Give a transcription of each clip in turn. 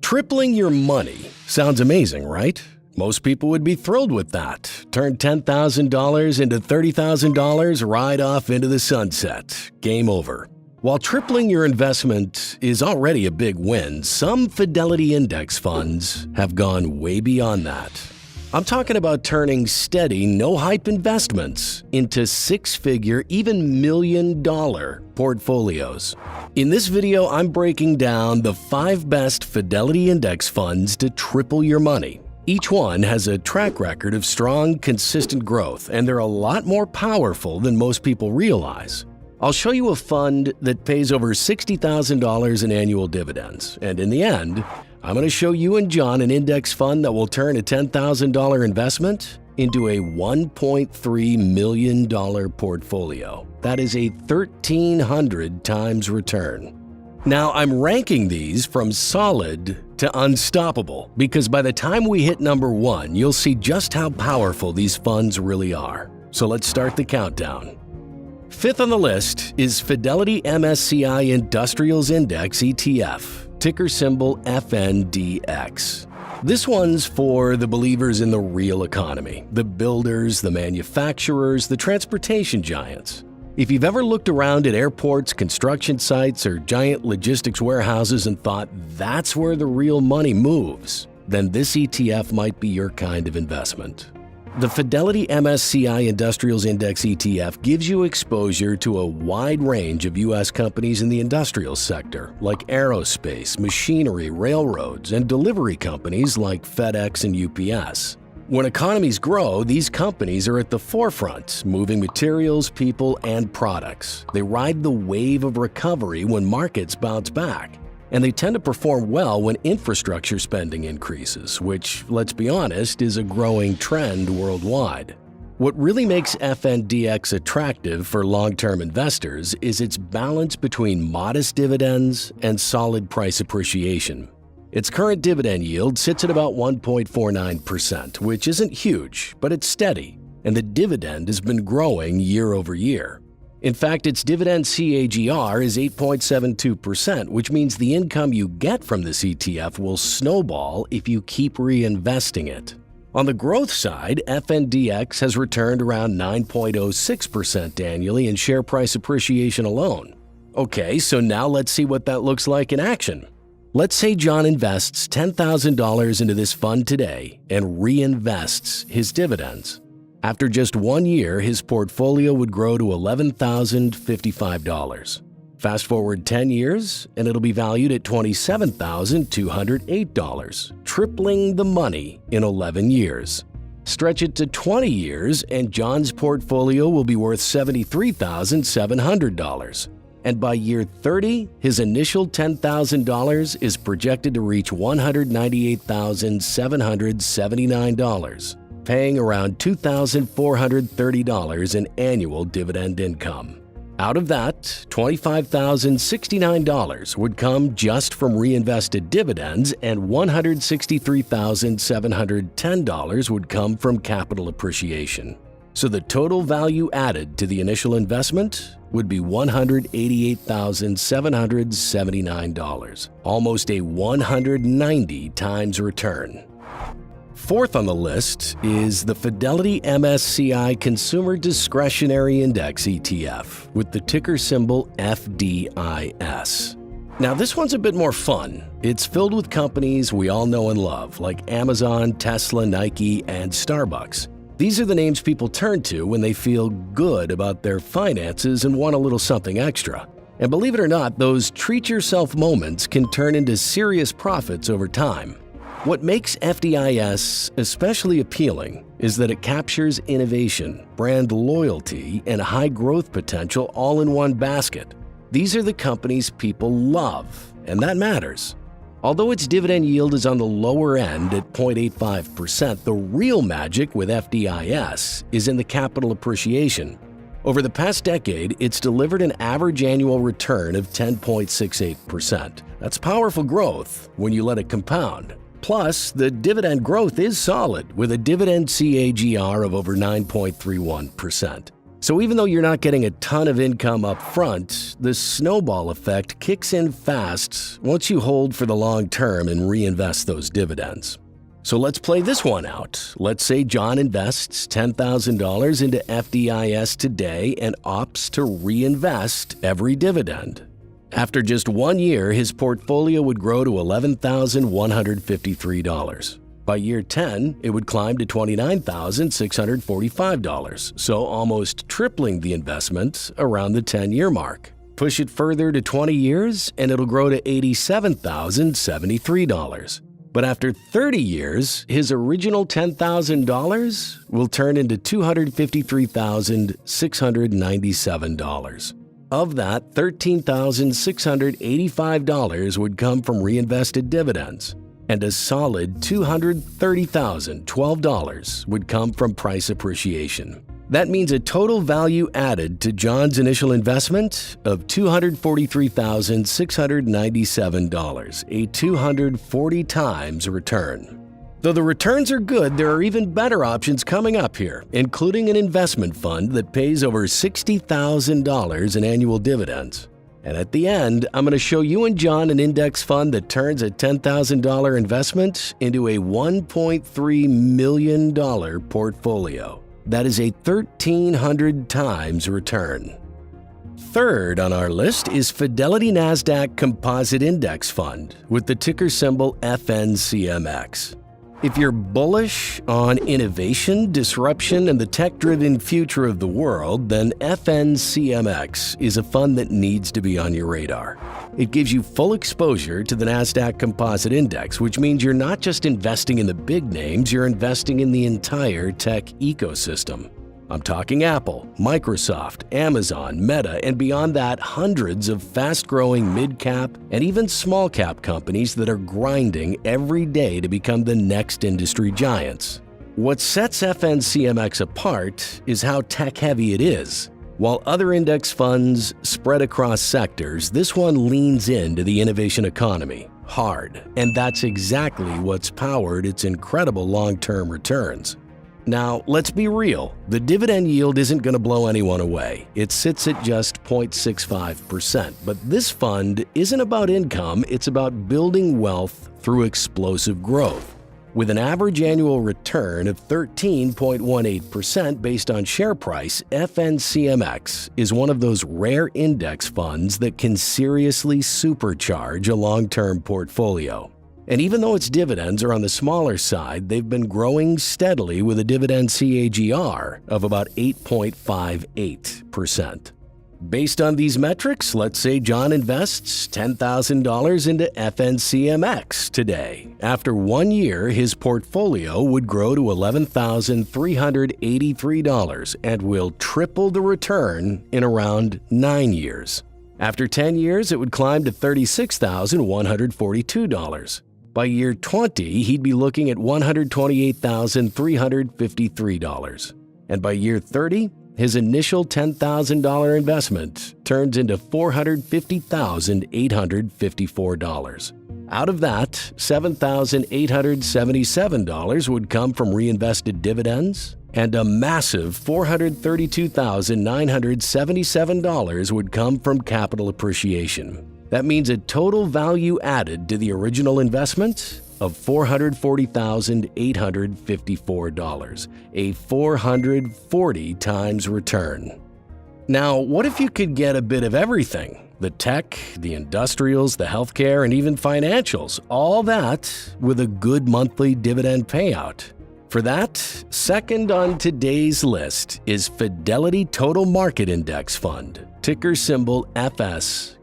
Tripling your money sounds amazing, right? Most people would be thrilled with that. Turn $10,000 into $30,000 right off into the sunset. Game over. While tripling your investment is already a big win, some Fidelity index funds have gone way beyond that. I'm talking about turning steady, no-hype investments into six-figure, even million-dollar portfolios. In this video, I'm breaking down the 5 best Fidelity index funds to triple your money. Each one has a track record of strong, consistent growth, and they're a lot more powerful than most people realize. I'll show you a fund that pays over $60,000 in annual dividends, and in the end, I'm going to show you and John an index fund that will turn a $10,000 investment into a $1.3 million portfolio. That is a 1,300 times return. Now, I'm ranking these from solid to unstoppable because by the time we hit number 1, you'll see just how powerful these funds really are. So let's start the countdown. 5th on the list is Fidelity MSCI Industrials Index ETF. Ticker symbol FNDX. This one's for the believers in the real economy, the builders, the manufacturers, the transportation giants. If you've ever looked around at airports, construction sites, or giant logistics warehouses and thought that's where the real money moves, then this ETF might be your kind of investment. The Fidelity MSCI Industrials Index ETF gives you exposure to a wide range of U.S. companies in the industrial sector, like aerospace, machinery, railroads, and delivery companies like FedEx and UPS. When economies grow, these companies are at the forefront, moving materials, people, and products. They ride the wave of recovery when markets bounce back. And they tend to perform well when infrastructure spending increases, which, let's be honest, is a growing trend worldwide. What really makes FNDX attractive for long-term investors is its balance between modest dividends and solid price appreciation. Its current dividend yield sits at about 1.49%, which isn't huge, but it's steady, and the dividend has been growing year over year. In fact, its dividend CAGR is 8.72%, which means the income you get from this ETF will snowball if you keep reinvesting it. On the growth side, FNDX has returned around 9.06% annually in share price appreciation alone. Okay, so now let's see what that looks like in action. Let's say John invests $10,000 into this fund today and reinvests his dividends. After just 1 year, his portfolio would grow to $11,055. Fast forward 10 years, and it'll be valued at $27,208, tripling the money in 11 years. Stretch it to 20 years, and John's portfolio will be worth $73,700. And by year 30, his initial $10,000 is projected to reach $198,779. Paying around $2,430 in annual dividend income. Out of that, $25,069 would come just from reinvested dividends and $163,710 would come from capital appreciation. So the total value added to the initial investment would be $188,779, almost a 190 times return. 4th on the list is the Fidelity MSCI Consumer Discretionary Index ETF with the ticker symbol FDIS. Now this one's a bit more fun. It's filled with companies we all know and love like Amazon, Tesla, Nike, and Starbucks. These are the names people turn to when they feel good about their finances and want a little something extra. And believe it or not, those treat-yourself moments can turn into serious profits over time. What makes FDIS especially appealing is that it captures innovation, brand loyalty, and high growth potential all in one basket. These are the companies people love, and that matters. Although its dividend yield is on the lower end at 0.85%, the real magic with FDIS is in the capital appreciation. Over the past decade, it's delivered an average annual return of 10.68%. That's powerful growth when you let it compound. Plus, the dividend growth is solid with a dividend CAGR of over 9.31%. So even though you're not getting a ton of income up front, the snowball effect kicks in fast once you hold for the long term and reinvest those dividends. So let's play this one out. Let's say John invests $10,000 into FDIS today and opts to reinvest every dividend. After just 1 year, his portfolio would grow to $11,153. By year 10, it would climb to $29,645, so almost tripling the investment around the 10-year mark. Push it further to 20 years, and it'll grow to $87,073. But after 30 years, his original $10,000 will turn into $253,697. Of that, $13,685 would come from reinvested dividends, and a solid $230,012 would come from price appreciation. That means a total value added to John's initial investment of $243,697, a 240 times return. Though the returns are good, there are even better options coming up here, including an investment fund that pays over $60,000 in annual dividends. And at the end, I'm going to show you and John an index fund that turns a $10,000 investment into a $1.3 million portfolio. That is a 1,300 times return. Third on our list is Fidelity Nasdaq Composite Index Fund with the ticker symbol FNCMX. If you're bullish on innovation, disruption, and the tech-driven future of the world, then FNCMX is a fund that needs to be on your radar. It gives you full exposure to the Nasdaq Composite Index, which means you're not just investing in the big names, you're investing in the entire tech ecosystem. I'm talking Apple, Microsoft, Amazon, Meta, and beyond that, hundreds of fast-growing mid-cap and even small-cap companies that are grinding every day to become the next industry giants. What sets FNCMX apart is how tech-heavy it is. While other index funds spread across sectors, this one leans into the innovation economy hard, and that's exactly what's powered its incredible long-term returns. Now, let's be real. The dividend yield isn't going to blow anyone away. It sits at just 0.65%. But this fund isn't about income, it's about building wealth through explosive growth. With an average annual return of 13.18% based on share price, FNCMX is one of those rare index funds that can seriously supercharge a long-term portfolio. And even though its dividends are on the smaller side, they've been growing steadily with a dividend CAGR of about 8.58%. Based on these metrics, let's say John invests $10,000 into FNCMX today. After 1 year, his portfolio would grow to $11,383 and will triple the return in around 9 years. After 10 years, it would climb to $36,142. By year 20, he'd be looking at $128,353. And by year 30, his initial $10,000 investment turns into $450,854. Out of that, $7,877 would come from reinvested dividends, and a massive $432,977 would come from capital appreciation. That means a total value added to the original investment of $440,854, a 440 times return. Now, what if you could get a bit of everything? The tech, the industrials, the healthcare, and even financials, all that with a good monthly dividend payout. For that, second on today's list is Fidelity Total Market Index Fund, ticker symbol FSKAX.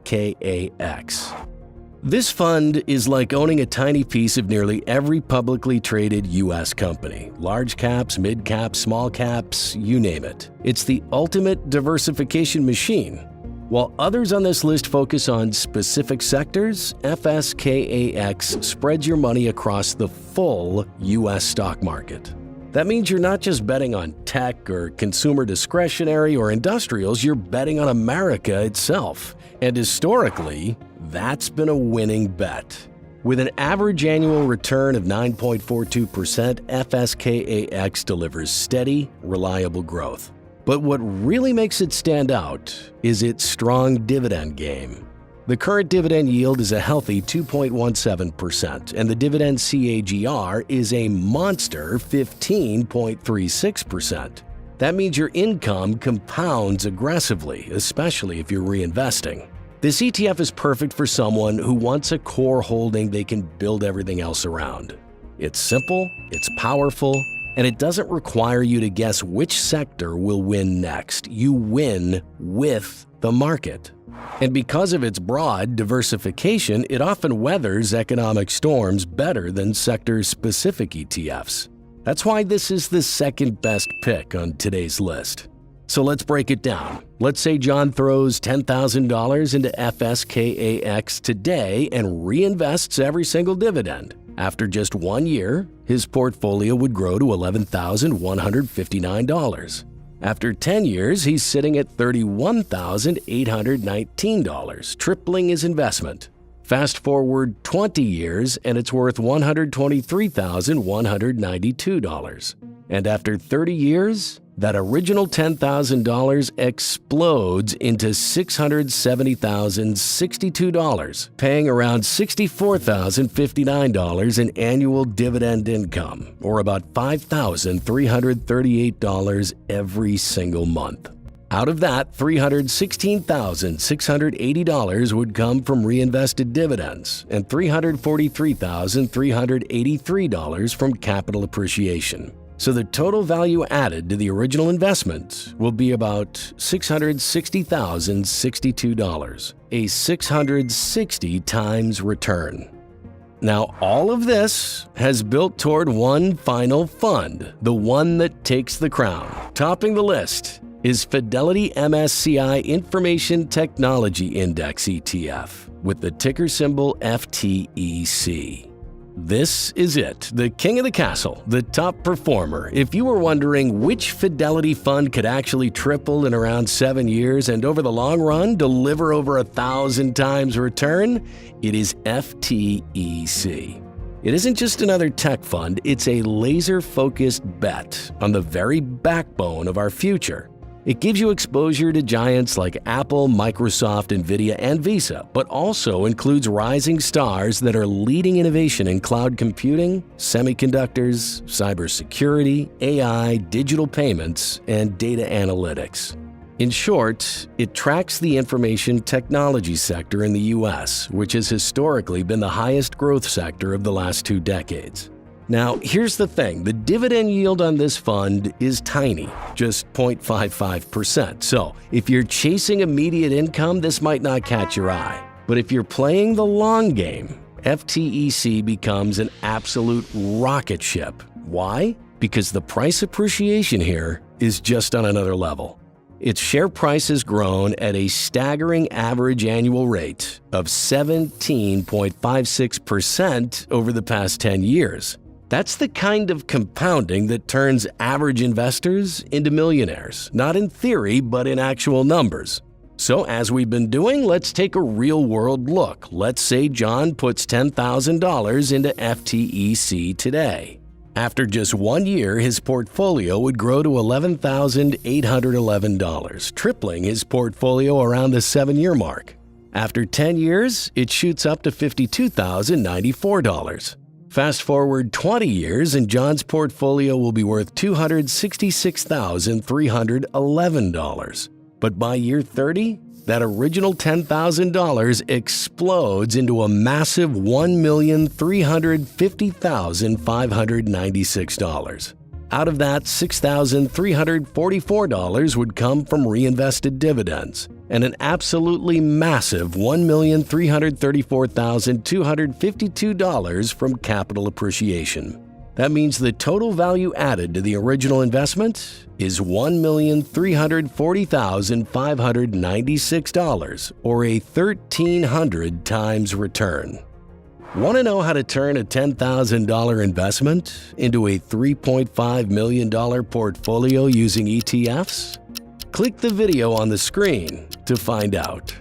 This fund is like owning a tiny piece of nearly every publicly traded U.S. company. Large caps, mid caps, small caps, you name it. It's the ultimate diversification machine. While others on this list focus on specific sectors, FSKAX spreads your money across the full U.S. stock market. That means you're not just betting on tech or consumer discretionary or industrials, you're betting on America itself. And historically, that's been a winning bet. With an average annual return of 9.42%, FSKAX delivers steady, reliable growth. But what really makes it stand out is its strong dividend game. The current dividend yield is a healthy 2.17%, and the dividend CAGR is a monster 15.36%. That means your income compounds aggressively, especially if you're reinvesting. This ETF is perfect for someone who wants a core holding they can build everything else around. It's simple, it's powerful, and it doesn't require you to guess which sector will win next. You win with the market. And because of its broad diversification, it often weathers economic storms better than sector-specific ETFs. That's why this is the second best pick on today's list. So let's break it down. Let's say John throws $10,000 into FSKAX today and reinvests every single dividend. After just 1 year, his portfolio would grow to $11,159. After 10 years, he's sitting at $31,819, tripling his investment. Fast forward 20 years and it's worth $123,192. And after 30 years, that original $10,000 explodes into $670,062, paying around $64,059 in annual dividend income, or about $5,338 every single month. Out of that, $316,680 would come from reinvested dividends and $343,383 from capital appreciation. So the total value added to the original investment will be about $660,062, a 660 times return. Now, all of this has built toward one final fund, the one that takes the crown. Topping the list is Fidelity MSCI Information Technology Index ETF with the ticker symbol FTEC. This is it, the king of the castle, the top performer. If you were wondering which Fidelity fund could actually triple in around 7 years and over the long run deliver over 1,000 times return, it is FTEC. It isn't just another tech fund, it's a laser-focused bet on the very backbone of our future. It gives you exposure to giants like Apple, Microsoft, Nvidia, and Visa, but also includes rising stars that are leading innovation in cloud computing, semiconductors, cybersecurity, AI, digital payments, and data analytics. In short, it tracks the information technology sector in the U.S., which has historically been the highest growth sector of the last 2 decades. Now, here's the thing, the dividend yield on this fund is tiny, just 0.55%. So, if you're chasing immediate income, this might not catch your eye. But if you're playing the long game, FTEC becomes an absolute rocket ship. Why? Because the price appreciation here is just on another level. Its share price has grown at a staggering average annual rate of 17.56% over the past 10 years. That's the kind of compounding that turns average investors into millionaires, not in theory, but in actual numbers. So as we've been doing, let's take a real-world look. Let's say John puts $10,000 into FTEC today. After just 1 year, his portfolio would grow to $11,811, tripling his portfolio around the 7-year mark. After 10 years, it shoots up to $52,094. Fast forward 20 years and John's portfolio will be worth $266,311. But by year 30, that original $10,000 explodes into a massive $1,350,596. Out of that, $6,344 would come from reinvested dividends, and an absolutely massive $1,334,252 from capital appreciation. That means the total value added to the original investment is $1,340,596, or a 1,300 times return. Want to know how to turn a $10,000 investment into a $3.5 million portfolio using ETFs? Click the video on the screen to find out.